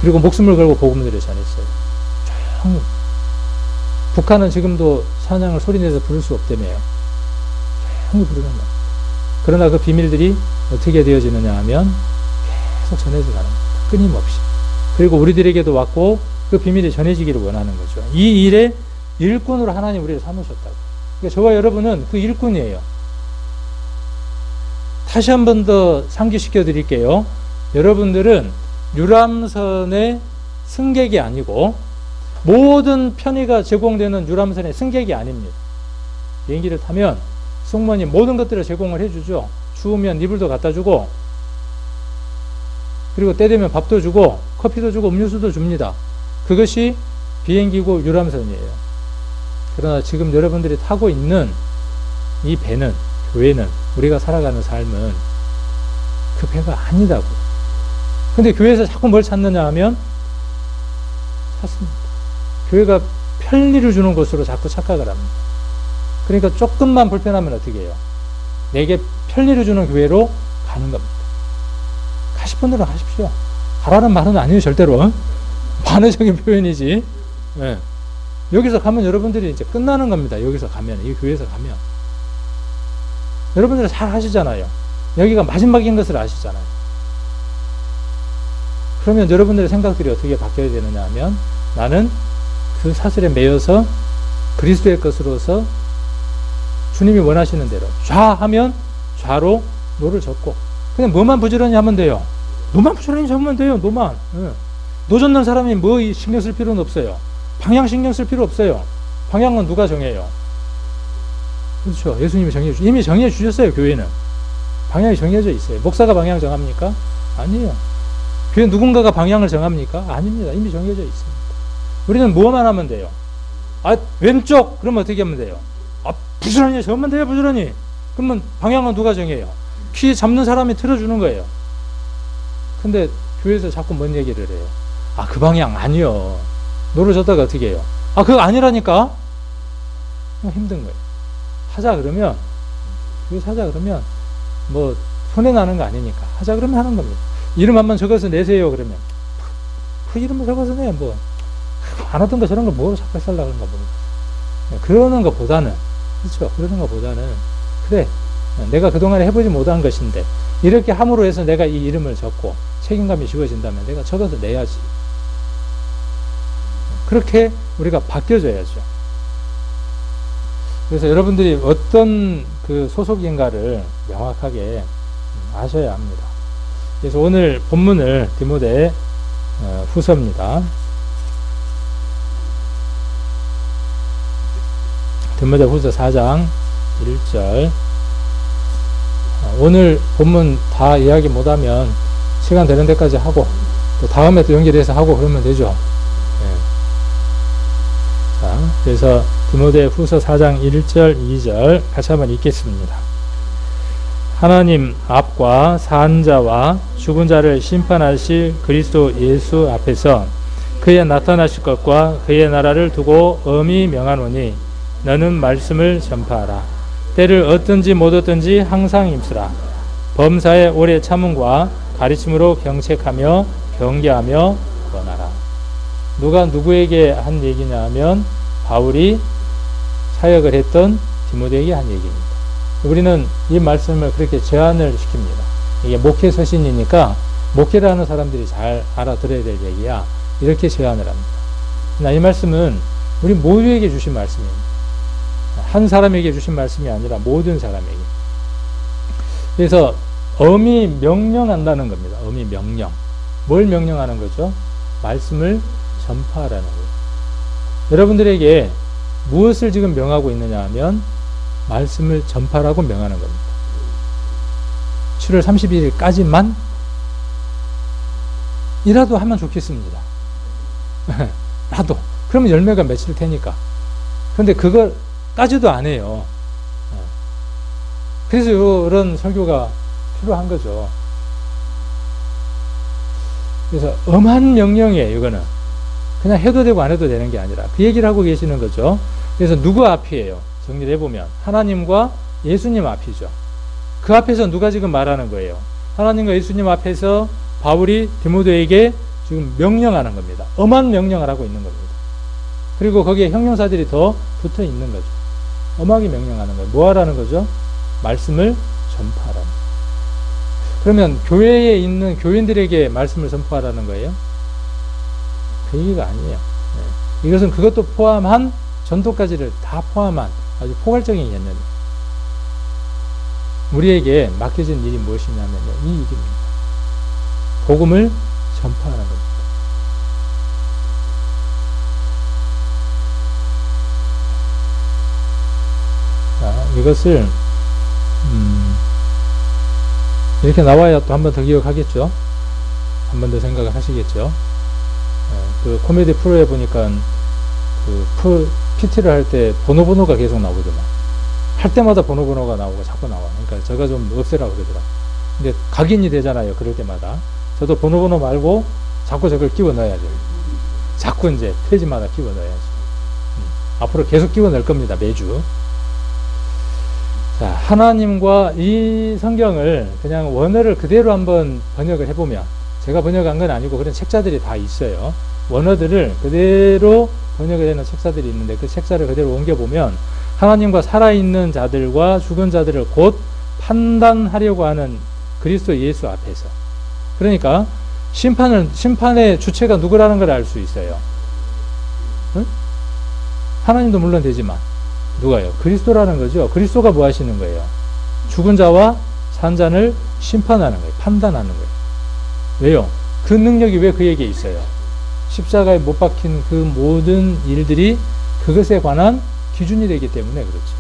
그리고 목숨을 걸고 복음들을 전했어요. 조용히. 북한은 지금도 찬양을 소리내서 부를 수 없다며요. 조용히 부르는 거예요. 그러나 그 비밀들이 어떻게 되어지느냐 하면 계속 전해져 가는 겁니다. 끊임없이. 그리고 우리들에게도 왔고 그 비밀이 전해지기를 원하는 거죠. 이 일의 일꾼으로 하나님 우리를 삼으셨다고. 그러니까 저와 여러분은 그 일꾼이에요. 다시 한 번 더 상기시켜 드릴게요. 여러분들은 유람선의 승객이 아니고 모든 편의가 제공되는 유람선의 승객이 아닙니다. 비행기를 타면 승무원이 모든 것들을 제공을 해주죠. 추우면 이불도 갖다 주고, 그리고 때 되면 밥도 주고 커피도 주고 음료수도 줍니다. 그것이 비행기고 유람선이에요. 그러나 지금 여러분들이 타고 있는 이 배는, 교회는, 우리가 살아가는 삶은 그 배가 아니다고. 근데 교회에서 자꾸 뭘 찾느냐 하면 찾습니다. 교회가 편리를 주는 곳으로 자꾸 착각을 합니다. 그러니까 조금만 불편하면 어떻게 해요? 내게 편리를 주는 교회로 가는 겁니다. 가실 분들은 가십시오. 가라는 말은 아니에요, 절대로. 반어적인 표현이지. 네. 여기서 가면 여러분들이 이제 끝나는 겁니다. 여기서 가면, 이 교회에서 가면. 여러분들은 잘 아시잖아요. 여기가 마지막인 것을 아시잖아요. 그러면 여러분들의 생각들이 어떻게 바뀌어야 되느냐 하면, 나는 그 사슬에 매여서 그리스도의 것으로서 주님이 원하시는 대로 좌하면 좌로 노를 젓고, 그냥 뭐만 부지런히 하면 돼요. 노만 부지런히 잡으면 돼요. 노만. 네. 노 젓는 사람이 뭐 신경 쓸 필요는 없어요. 방향 신경 쓸 필요 없어요. 방향은 누가 정해요? 그렇죠. 예수님이 이미 정해 주셨어요. 교회는 방향이 정해져 있어요. 목사가 방향 정합니까? 아니에요. 교회 누군가가 방향을 정합니까? 아닙니다. 이미 정해져 있습니다. 우리는 뭐만 하면 돼요? 아, 왼쪽! 그러면 어떻게 하면 돼요? 아, 부지런히 저으면 돼요, 부지런히. 그러면 방향은 누가 정해요? 키 잡는 사람이 틀어주는 거예요. 근데 교회에서 자꾸 뭔 얘기를 해요? 아, 그 방향 아니요. 노를 젓다가 어떻게 해요? 아, 그거 아니라니까? 힘든 거예요. 하자 그러면, 교회에서 하자 그러면, 뭐, 손해나는 거 아니니까. 하자 그러면 하는 겁니다. 이름 한번 적어서 내세요, 그러면. 그 이름을 적어서 내, 뭐. 안 하던 거 저런 걸 뭐로 자꾸 해달라 그런가 보니까. 그러는 것보다는, 그렇죠. 그러는 것보다는, 그래, 내가 그동안에 해보지 못한 것인데, 이렇게 함으로 해서 내가 이 이름을 적고, 책임감이 지워진다면 내가 적어서 내야지. 그렇게 우리가 바뀌어져야죠. 그래서 여러분들이 어떤 그 소속인가를 명확하게 아셔야 합니다. 그래서 오늘 본문을 디모데 후서입니다. 디모데 후서 4장 1절. 오늘 본문 다 이야기 못하면 시간 되는 데까지 하고 또 다음에 또 연결해서 하고 그러면 되죠. 네. 자, 그래서 디모데 후서 4장 1절 2절 같이 한번 읽겠습니다. 하나님 앞과 산 자와 죽은 자를 심판하실 그리스도 예수 앞에서 그의 나타나실 것과 그의 나라를 두고 엄히 명하노니 너는 말씀을 전파하라. 때를 얻든지 못 얻든지 항상 힘쓰라. 범사의 오래 참음과 가르침으로 경책하며 경계하며 권하라. 누가 누구에게 한 얘기냐 하면 바울이 사역을 했던 디모데에게 한 얘기입니다. 우리는 이 말씀을 그렇게 제안을 시킵니다. 이게 목회 서신이니까 목회를 하는 사람들이 잘 알아들어야 될 얘기야. 이렇게 제안을 합니다. 이 말씀은 우리 모두에게 주신 말씀입니다. 한 사람에게 주신 말씀이 아니라 모든 사람에게. 그래서 엄히 명령한다는 겁니다. 엄히 명령. 뭘 명령하는 거죠? 말씀을 전파하라는 거예요. 여러분들에게 무엇을 지금 명하고 있느냐 하면 말씀을 전파라고 명하는 겁니다. 7월 31일까지만 이라도 하면 좋겠습니다. 라도. 그러면 열매가 맺힐 테니까. 그런데 그걸까지도 안 해요. 그래서 이런 설교가 필요한 거죠. 그래서 엄한 명령이에요, 이거는. 그냥 해도 되고 안 해도 되는 게 아니라 그 얘기를 하고 계시는 거죠. 그래서 누구 앞이에요? 정리를 해보면 하나님과 예수님 앞이죠. 그 앞에서 누가 지금 말하는 거예요? 하나님과 예수님 앞에서 바울이 디모데에게 지금 명령하는 겁니다. 엄한 명령을 하고 있는 겁니다. 그리고 거기에 형용사들이 더 붙어 있는 거죠. 엄하게 명령하는 거예요. 뭐 하라는 거죠? 말씀을 전파하라는 거예요. 그러면 교회에 있는 교인들에게 말씀을 선포하라는 거예요? 그 얘기가 아니에요. 네. 이것은 그것도 포함한 전도까지를 다 포함한 아주 포괄적인 개념이에요. 우리에게 맡겨진 일이 무엇이냐면요, 이 일입니다. 복음을 전파하는 겁니다. 자, 이것을 이렇게 나와야 또 한 번 더 기억하겠죠. 한 번 더 생각을 하시겠죠. 그 코미디 프로에 보니까 그 PT를 할 때 번호가 계속 나오더만. 할 때마다 번호가 나오고 자꾸 나와. 그러니까 제가 좀 없애라고 그러더라. 근데 각인이 되잖아요. 그럴 때마다. 저도 번호 말고 자꾸 저걸 끼워 넣어야죠. 자꾸 이제 페이지마다 끼워 넣어야지. 앞으로 계속 끼워 넣을 겁니다. 매주. 자, 하나님과 이 성경을 그냥 원어를 그대로 한번 번역을 해보면, 제가 번역한 건 아니고 그런 책자들이 다 있어요. 원어들을 그대로 번역이 되는 책자들이 있는데 그 책자를 그대로 옮겨보면 하나님과 살아있는 자들과 죽은 자들을 곧 판단하려고 하는 그리스도 예수 앞에서, 그러니까 심판의 주체가 누구라는 걸 알 수 있어요. 응? 하나님도 물론 되지만 누가요? 그리스도라는 거죠. 그리스도가 뭐 하시는 거예요? 죽은 자와 산 자를 심판하는 거예요. 판단하는 거예요. 왜요? 그 능력이 왜 그에게 있어요? 십자가에 못 박힌 그 모든 일들이 그것에 관한 기준이 되기 때문에 그렇죠.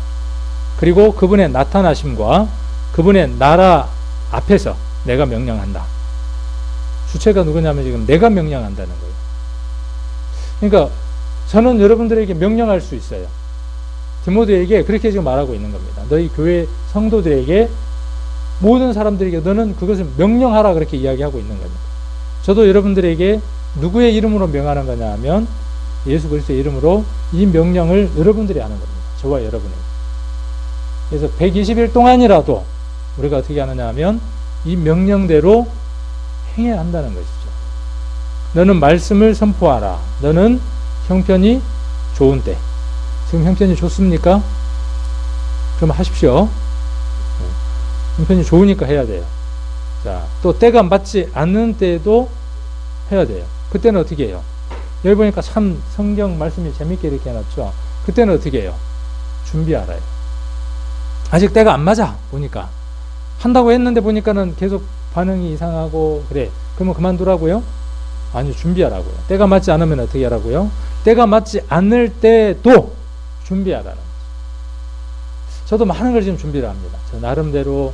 그리고 그분의 나타나심과 그분의 나라 앞에서 내가 명령한다. 주체가 누구냐면 지금 내가 명령한다는 거예요. 그러니까 저는 여러분들에게 명령할 수 있어요. 디모데에게 그렇게 지금 말하고 있는 겁니다. 너희 교회 성도들에게, 모든 사람들에게 너는 그것을 명령하라, 그렇게 이야기하고 있는 겁니다. 저도 여러분들에게 누구의 이름으로 명하는 거냐 하면 예수 그리스도의 이름으로 이 명령을 여러분들이 하는 겁니다. 저와 여러분에게. 그래서 120일 동안이라도 우리가 어떻게 하느냐 하면 이 명령대로 행해야 한다는 것이죠. 너는 말씀을 선포하라. 너는 형편이 좋은 때. 지금 형편이 좋습니까? 그럼 하십시오. 형편이 좋으니까 해야 돼요. 자, 또 때가 맞지 않는 때에도 해야 돼요. 그때는 어떻게 해요? 여기 보니까 참 성경 말씀이 재밌게 이렇게 해놨죠. 그때는 어떻게 해요? 준비하라요. 아직 때가 안 맞아 보니까, 한다고 했는데 보니까는 계속 반응이 이상하고 그래. 그러면 그만두라고요? 아니요, 준비하라고요. 때가 맞지 않으면 어떻게 하라고요? 때가 맞지 않을 때도 준비하라는 거죠. 저도 많은 걸 지금 준비를 합니다. 저 나름대로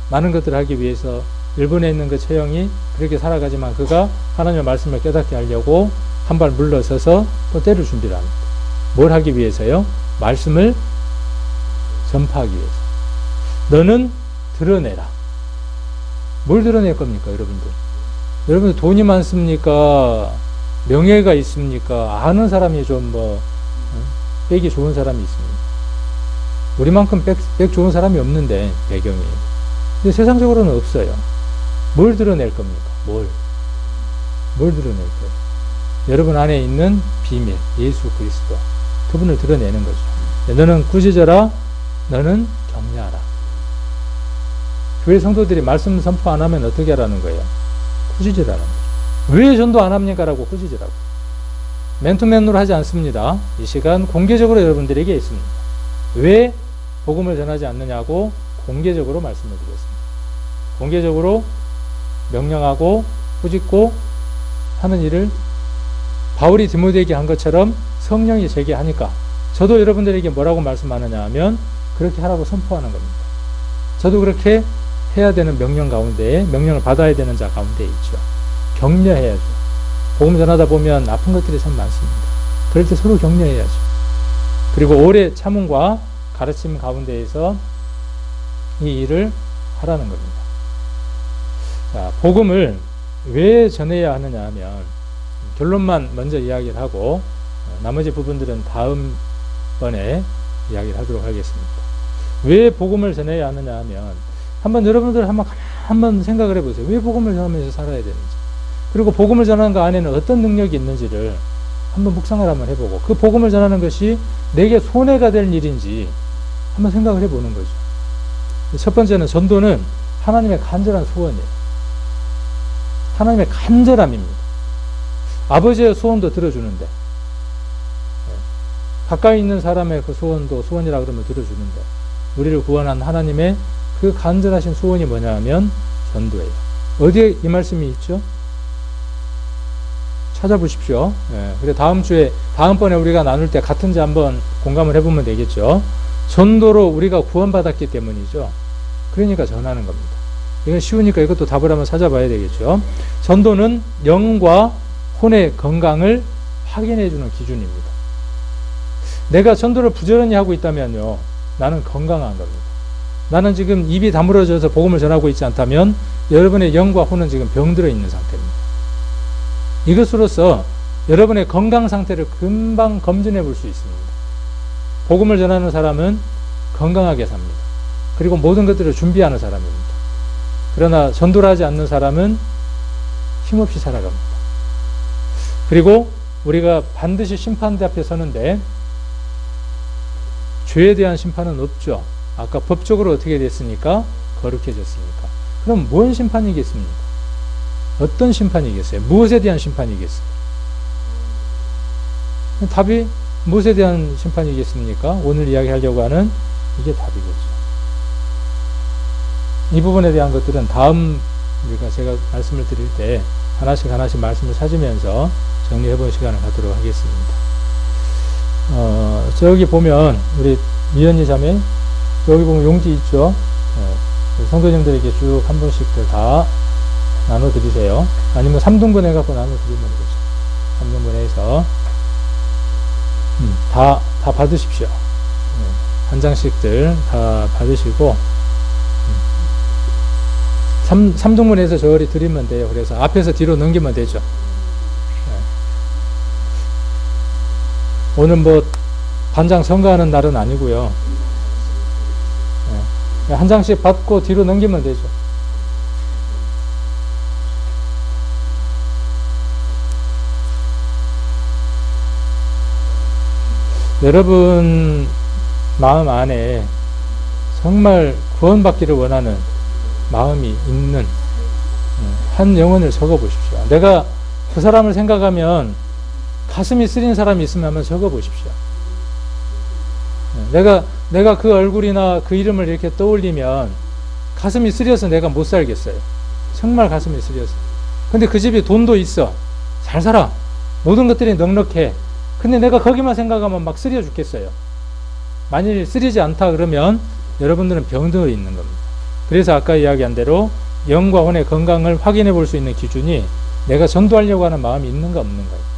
많은 것들을 하기 위해서 일본에 있는 그 처형이 그렇게 살아가지만 그가 하나님의 말씀을 깨닫게 하려고 한 발 물러서서 또 때를 준비를 합니다. 뭘 하기 위해서요? 말씀을 전파하기 위해서. 너는 드러내라. 뭘 드러낼 겁니까, 여러분들? 여러분들 돈이 많습니까? 명예가 있습니까? 아는 사람이 좀 빽이 좋은 사람이 있습니다. 우리만큼 빽 좋은 사람이 없는데, 배경이. 근데 세상적으로는 없어요. 뭘 드러낼 겁니까? 뭘 드러낼 거예요? 여러분 안에 있는 비밀, 예수 그리스도. 그분을 드러내는 거죠. 너는 꾸짖어라, 너는 격려하라. 교회 성도들이 말씀 선포 안 하면 어떻게 하라는 거예요? 꾸짖으라는 거죠. 왜 전도 안 합니까? 라고 꾸짖으라고. 맨투맨으로 하지 않습니다. 이 시간 공개적으로 여러분들에게 있습니다. 왜 복음을 전하지 않느냐고 공개적으로 말씀을 드렸습니다. 공개적으로 명령하고 꾸짖고 하는 일을 바울이 디모데에게 한 것처럼 성령이 제게 하니까 저도 여러분들에게 뭐라고 말씀하느냐 하면 그렇게 하라고 선포하는 겁니다. 저도 그렇게 해야 되는 명령 가운데에, 명령을 받아야 되는 자 가운데에 있죠. 격려해야죠. 복음 전하다 보면 아픈 것들이 참 많습니다. 그럴 때 서로 격려해야죠. 그리고 오래 참음과 가르침 가운데에서 이 일을 하라는 겁니다. 자, 복음을 왜 전해야 하느냐 하면 결론만 먼저 이야기를 하고 나머지 부분들은 다음번에 이야기를 하도록 하겠습니다. 왜 복음을 전해야 하느냐 하면 한번 여러분들 한번 생각을 해보세요. 왜 복음을 전하면서 살아야 되는지, 그리고 복음을 전하는 그 안에는 어떤 능력이 있는지를 한번 묵상을 한번 해보고 그 복음을 전하는 것이 내게 손해가 될 일인지 한번 생각을 해보는 거죠. 첫 번째는 전도는 하나님의 간절한 소원이에요. 하나님의 간절함입니다. 아버지의 소원도 들어주는데, 가까이 있는 사람의 그 소원도 소원이라 그러면 들어주는데, 우리를 구원한 하나님의 그 간절하신 소원이 뭐냐 하면 전도예요. 어디에 이 말씀이 있죠? 찾아보십시오. 그래 다음번에 우리가 나눌 때 같은지 한번 공감을 해보면 되겠죠. 전도로 우리가 구원받았기 때문이죠. 그러니까 전하는 겁니다. 이건 쉬우니까 이것도 답을 한번 찾아봐야 되겠죠. 전도는 영과 혼의 건강을 확인해주는 기준입니다. 내가 전도를 부지런히 하고 있다면요, 나는 건강한 겁니다. 나는 지금 입이 다물어져서 복음을 전하고 있지 않다면 여러분의 영과 혼은 지금 병들어 있는 상태입니다. 이것으로서 여러분의 건강 상태를 금방 검진해 볼 수 있습니다. 복음을 전하는 사람은 건강하게 삽니다. 그리고 모든 것들을 준비하는 사람입니다. 그러나 전도를 하지 않는 사람은 힘없이 살아갑니다. 그리고 우리가 반드시 심판대 앞에 서는데 죄에 대한 심판은 없죠. 아까 법적으로 어떻게 됐습니까? 거룩해졌으니까. 그럼 뭔 심판이겠습니까? 어떤 심판이겠어요? 무엇에 대한 심판이겠어요? 답이 무엇에 대한 심판이겠습니까? 오늘 이야기하려고 하는 이게 답이겠죠. 이 부분에 대한 것들은 다음 제가 말씀을 드릴 때 하나씩 말씀을 찾으면서 정리해 볼 시간을 갖도록 하겠습니다. 저기 보면 우리 미연이 자매, 여기 보면 용지 있죠? 성도님들에게 쭉 한 분씩들 다 나눠드리세요. 아니면 3등분 해갖고 나눠드리면 되죠. 3등분 해서 다 받으십시오. 한 장씩들 다 받으시고 3등분 해서 저리 드리면 돼요. 그래서 앞에서 뒤로 넘기면 되죠. 오늘 뭐 반장 선거하는 날은 아니고요. 한 장씩 받고 뒤로 넘기면 되죠. 여러분 마음 안에 정말 구원받기를 원하는 마음이 있는 한 영혼을 적어 보십시오. 내가 그 사람을 생각하면 가슴이 쓰린 사람이 있으면 한번 적어 보십시오. 내가 그 얼굴이나 그 이름을 이렇게 떠올리면 가슴이 쓰려서 내가 못 살겠어요. 정말 가슴이 쓰려서. 근데 그 집에 돈도 있어. 잘 살아. 모든 것들이 넉넉해. 근데 내가 거기만 생각하면 막 쓰려 죽겠어요. 만일 쓰리지 않다 그러면 여러분들은 병들어 있는 겁니다. 그래서 아까 이야기한 대로 영과 혼의 건강을 확인해 볼 수 있는 기준이 내가 전도하려고 하는 마음이 있는가 없는가요.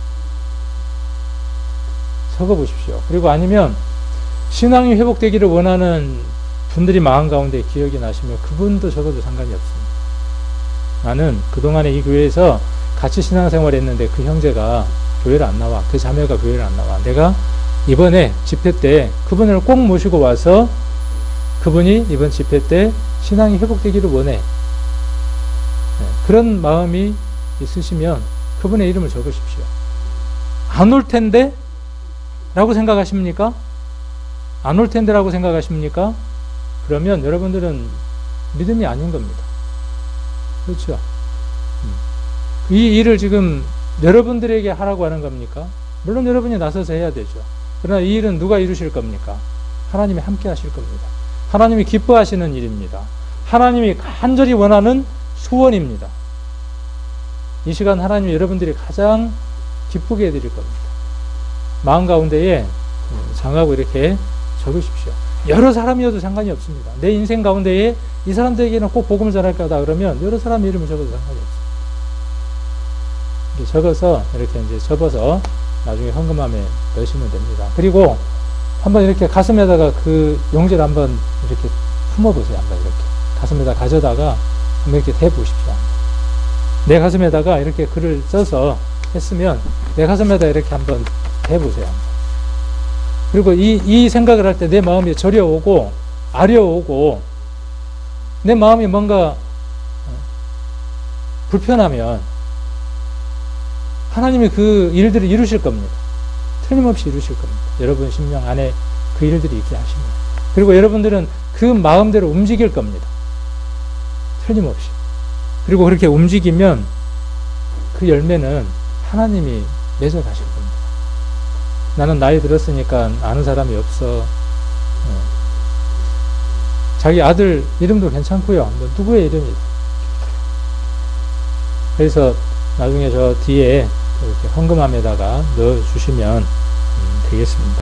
적어 보십시오. 그리고 아니면 신앙이 회복되기를 원하는 분들이 마음 가운데 기억이 나시면 그분도 적어도 상관이 없습니다. 나는 그동안에 이 교회에서 같이 신앙생활 했는데 그 형제가 교회를 안 나와. 그 자매가 교회를 안 나와. 내가 이번에 집회 때 그분을 꼭 모시고 와서 그분이 이번 집회 때 신앙이 회복되기를 원해. 그런 마음이 있으시면 그분의 이름을 적으십시오. 안 올 텐데? 라고 생각하십니까? 안 올 텐데 라고 생각하십니까? 그러면 여러분들은 믿음이 아닌 겁니다. 그렇죠? 이 일을 지금 여러분들에게 하라고 하는 겁니까? 물론 여러분이 나서서 해야 되죠. 그러나 이 일은 누가 이루실 겁니까? 하나님이 함께 하실 겁니다. 하나님이 기뻐하시는 일입니다. 하나님이 간절히 원하는 소원입니다. 이 시간 하나님이 여러분들이 가장 기쁘게 해드릴 겁니다. 마음 가운데에 장하고 이렇게 적으십시오. 여러 사람이어도 상관이 없습니다. 내 인생 가운데에 이 사람들에게는 꼭 복음을 전할 거다 그러면 여러 사람 이름을 적어도 상관이 없습니다. 이렇게 적어서 이렇게 이제 접어서 나중에 헌금함에 넣으시면 됩니다. 그리고 한번 이렇게 가슴에다가 그 용지를 한번 이렇게 품어보세요. 한번 이렇게 가슴에다 가져다가 한번 이렇게 대보십시오. 내 가슴에다가 이렇게 글을 써서 했으면 내 가슴에다 이렇게 한번 대보세요. 그리고 이 생각을 할 때 내 마음이 저려오고 아려오고 내 마음이 뭔가 불편하면 하나님이 그 일들을 이루실 겁니다. 틀림없이 이루실 겁니다. 여러분 심령 안에 그 일들이 있게 하시면. 그리고 여러분들은 그 마음대로 움직일 겁니다. 틀림없이. 그리고 그렇게 움직이면 그 열매는 하나님이 맺어가실 겁니다. 나는 나이 들었으니까 아는 사람이 없어. 자기 아들 이름도 괜찮고요. 누구의 이름이든. 그래서 나중에 저 뒤에 이렇게 헌금함에다가 넣어주시면 되겠습니다.